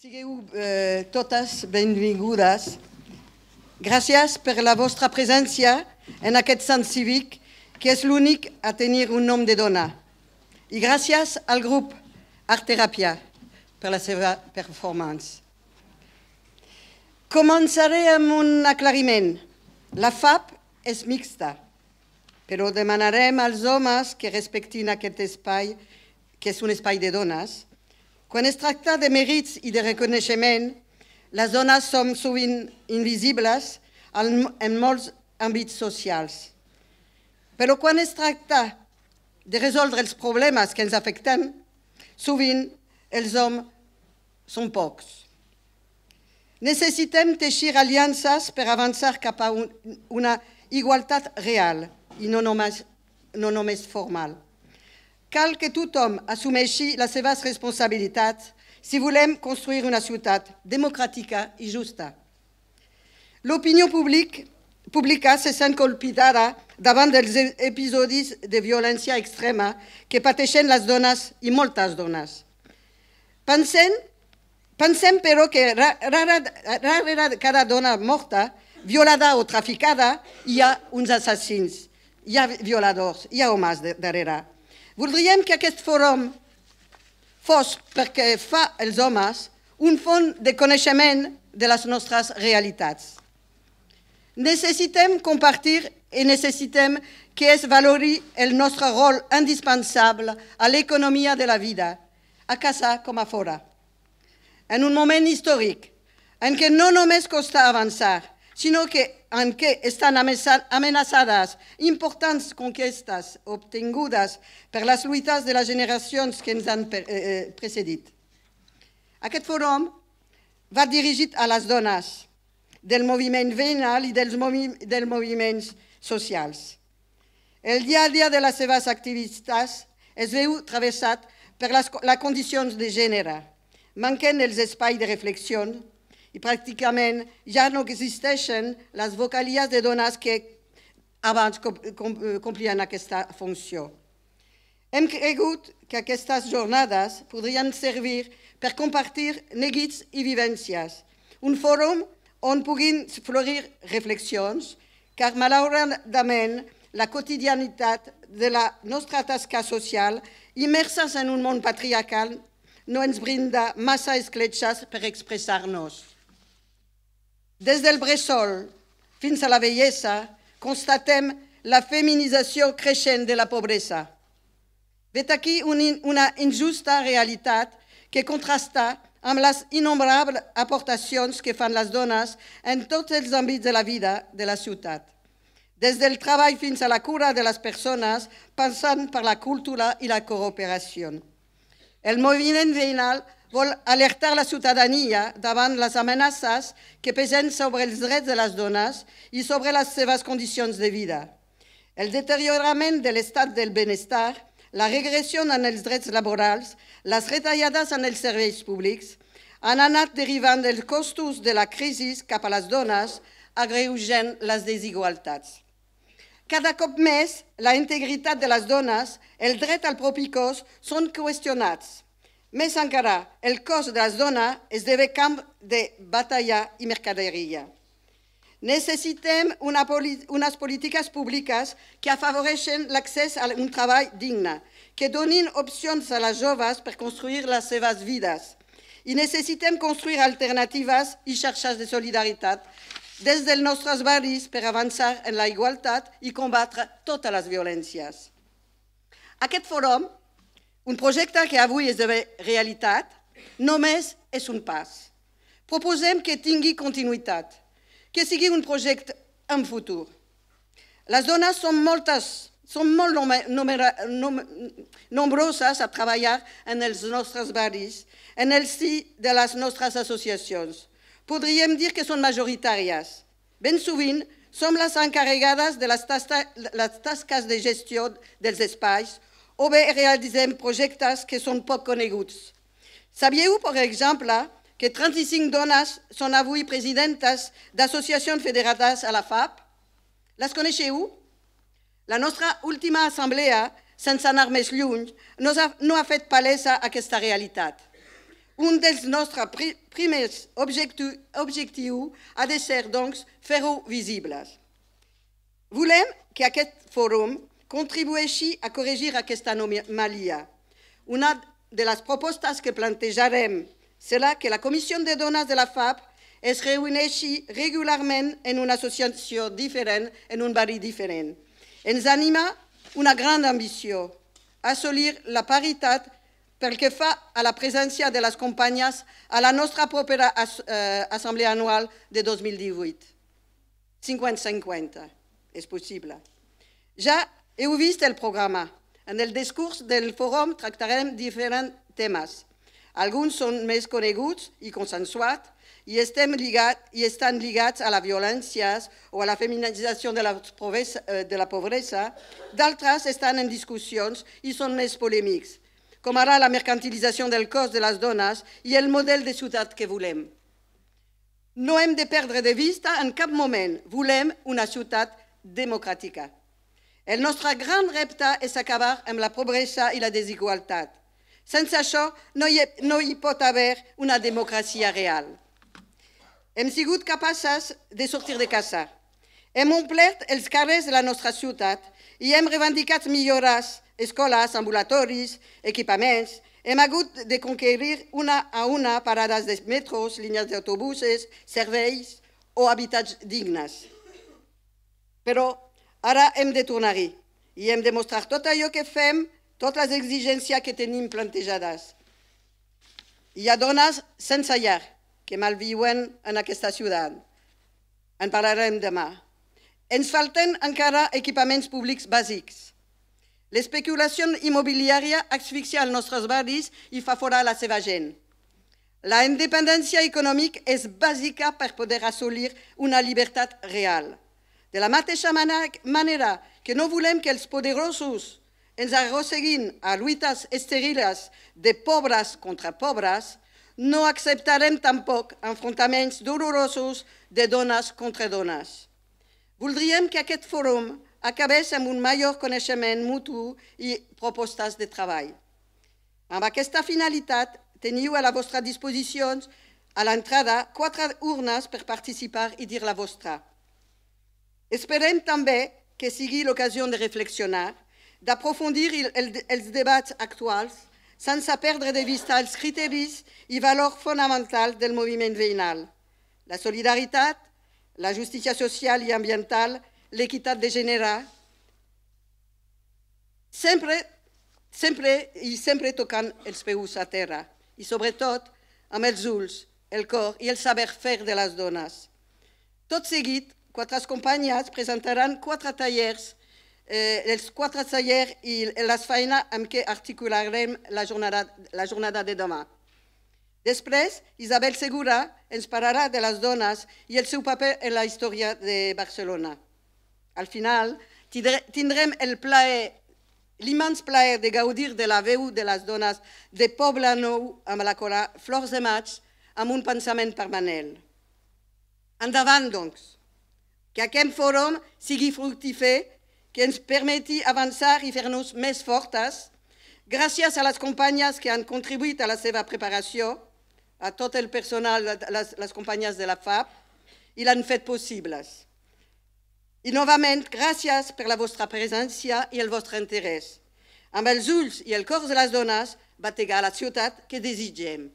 Sigueu totes benvingudes. Gràcies per la vostra presència en aquest sant cívic, que és l'únic a tenir un nom de dona. I gràcies al grup Art Teràpia per la seva performance. Començaré amb un aclariment. La FAP és mixta, però demanarem als homes que respectin aquest espai, que és un espai de dones. Quan es tracta de mèrits i de reconeixement, les dones som sovint invisibles en molts àmbits socials. Però quan es tracta de resoldre els problemes que ens afecten, sovint els homes són pocs. Necessitem teixir aliances per avançar cap a una igualtat real i no només formal. Cal que tothom assumeixi les seves responsabilitats si volem construir una ciutat democràtica i justa. L'opinió pública se sent colpida davant dels episodis de violència extrema que pateixen les dones i moltes dones. Pensem, però, que darrere cada dona morta, violada o traficada, hi ha uns assassins, hi ha violadors, hi ha homes darrere. Voldríem que aquest fòrum fos, perquè fa els homes, un font de coneixement de les nostres realitats. Necessitem compartir i necessitem que es valori el nostre rol indispensable a l'economia de la vida, a casa com a fora. En un moment històric en què no només costa avançar, sinó que en què estan amenaçades importants conquestes obtingudes per les lluites de les generacions que ens han precedit. Aquest fòrum va dirigit a les dones del moviment veïnal i dels moviments socials. El dia a dia de les seves activitats es veu travessat per les condicions de gènere. Manquen els espais de reflexió i pràcticament ja no existeixen les vocalies de dones que abans complien aquesta funció. Hem cregut que aquestes jornades podrien servir per compartir neguits i vivències, un fòrum on puguin florir reflexions, car malauradament la quotidianitat de la nostra tasca social, immerses en un món patriarcal, no ens brinda massa escletxes per expressar-nos. Des del bressol fins a la vellesa, constatem la feminització creixent de la pobresa. Vet aquí una injusta realitat que contrasta amb les innombrables aportacions que fan les dones en tots els àmbits de la vida de la ciutat. Des del treball fins a la cura de les persones, passant per la cultura i la cooperació. El moviment veïnal vol alertar la ciutadania davant les amenaces que pesen sobre els drets de les dones i sobre les seves condicions de vida. El deteriorament de l'estat del benestar, la regressió en els drets laborals, les retallades en els serveis públics, han anat derivant els costos de la crisi cap a les dones, agreujant les desigualtats. Cada cop més, la integritat de les dones, el dret al propi cos, són qüestionats. Més encara, el cos de les dones esdevé camp de batalla i mercaderia. Necessitem unes polítiques públiques que afavoreixen l'accés a un treball digne, que donin opcions a les joves per construir les seves vides. I necessitem construir alternatives i xarxes de solidaritat des dels nostres barris per avançar en la igualtat i combatre totes les violències. Aquest fòrum, un projecte que avui esdevé realitat, només és un pas. Proposem que tingui continuïtat, que sigui un projecte en futur. Les dones són molt nombroses a treballar en els nostres barris, en el si de les nostres associacions. Podríem dir que són majoritàries. Ben sovint som les encarregades de les tasques de gestió dels espais o bé realitzem projectes que són poc coneguts. Sabíeu, per exemple, que 35 dones són avui presidentes d'associacions federades a la FAP? Les coneixeu? La nostra última assemblea, sense anar més lluny, no ha fet palesa aquesta realitat. Un dels nostres primers objectius ha de ser, doncs, fer-ho visibles. Volem que aquest fòrum contribueixi a corregir aquesta anomalia. Una de les propostes que plantejarem serà que la Comissió de Dones de la FAP es reuneixi regularment en una associació diferent, en un barri diferent. Ens anima una gran ambició, assolir la paritat pel que fa a la presència de les companyes a la nostra propera assemblea anual de 2018. 50-50, és possible. Ja heu vist el programa. En el discurs del fòrum tractarem diferents temes. Alguns són més coneguts i consensuats i estan lligats a la violència o a la feminització de la pobresa. D'altres estan en discussions i són més polèmics, com ara la mercantilització del cos de les dones i el model de ciutat que volem. No hem de perdre de vista en cap moment. Volem una ciutat democràtica. El nostre gran repte és acabar amb la pobresa i la desigualtat. Sense això no hi pot haver una democràcia real. Hem sigut capaces de sortir de casa. Hem omplert els carrers de la nostra ciutat i hem reivindicat millores, escoles, ambulatoris, equipaments. Hem hagut de conquerir una a una parades de metros, línies d'autobusos, serveis o habitatges dignes. Però ara hem de tornar-hi i hem de mostrar tot allò que fem, totes les exigències que tenim plantejades. Hi ha dones sense llar que malviuen en aquesta ciutat. En parlarem demà. Ens falten encara equipaments públics bàsics. L'especulació immobiliària asfixia els nostres barris i fa fora la seva gent. La independència econòmica és bàsica per poder assolir una llibertat real. De la mateixa manera que no volem que els poderosos ens arrosseguin a lluites estèrils de pobres contra pobres, no acceptarem tampoc enfrontaments dolorosos de dones contra dones. Voldríem que aquest fòrum acabés amb un major coneixement mutu i propostes de treball. Amb aquesta finalitat, teniu a la vostra disposició a l'entrada 4 urnes per participar i dir la vostra. Esperem també que sigui l'ocasió de reflexionar, d'aprofundir els debats actuals sense perdre de vista els criteris i valors fonamentals del moviment veïnal, la solidaritat, la justícia social i ambiental, l'equitat de gènere, sempre tocant els peus a terra i sobretot amb els ulls, el cor i el saber-fer de les dones. Tot seguit, 4 companyes presentaran 4 tallers, els 4 tallers i les feines amb què articularem la jornada de demà. Després, Isabel Segura ens parlarà de les dones i el seu paper en la història de Barcelona. Al final, tindrem l'immens plaer de gaudir de la veu de les dones de Poble Nou amb la cola Flors de Maig amb un pensament permanent. Endavant, doncs, que aquest fòrum sigui fructífer, que ens permeti avançar i fer-nos més fortes, gràcies a les companyes que han contribuït a la seva preparació, a tot el personal, les companyes de la FAP, i l'han fet possibles. I novament, gràcies per la vostra presència i el vostre interès. Amb els ulls i el cor de les dones, bategar la ciutat que desitgem.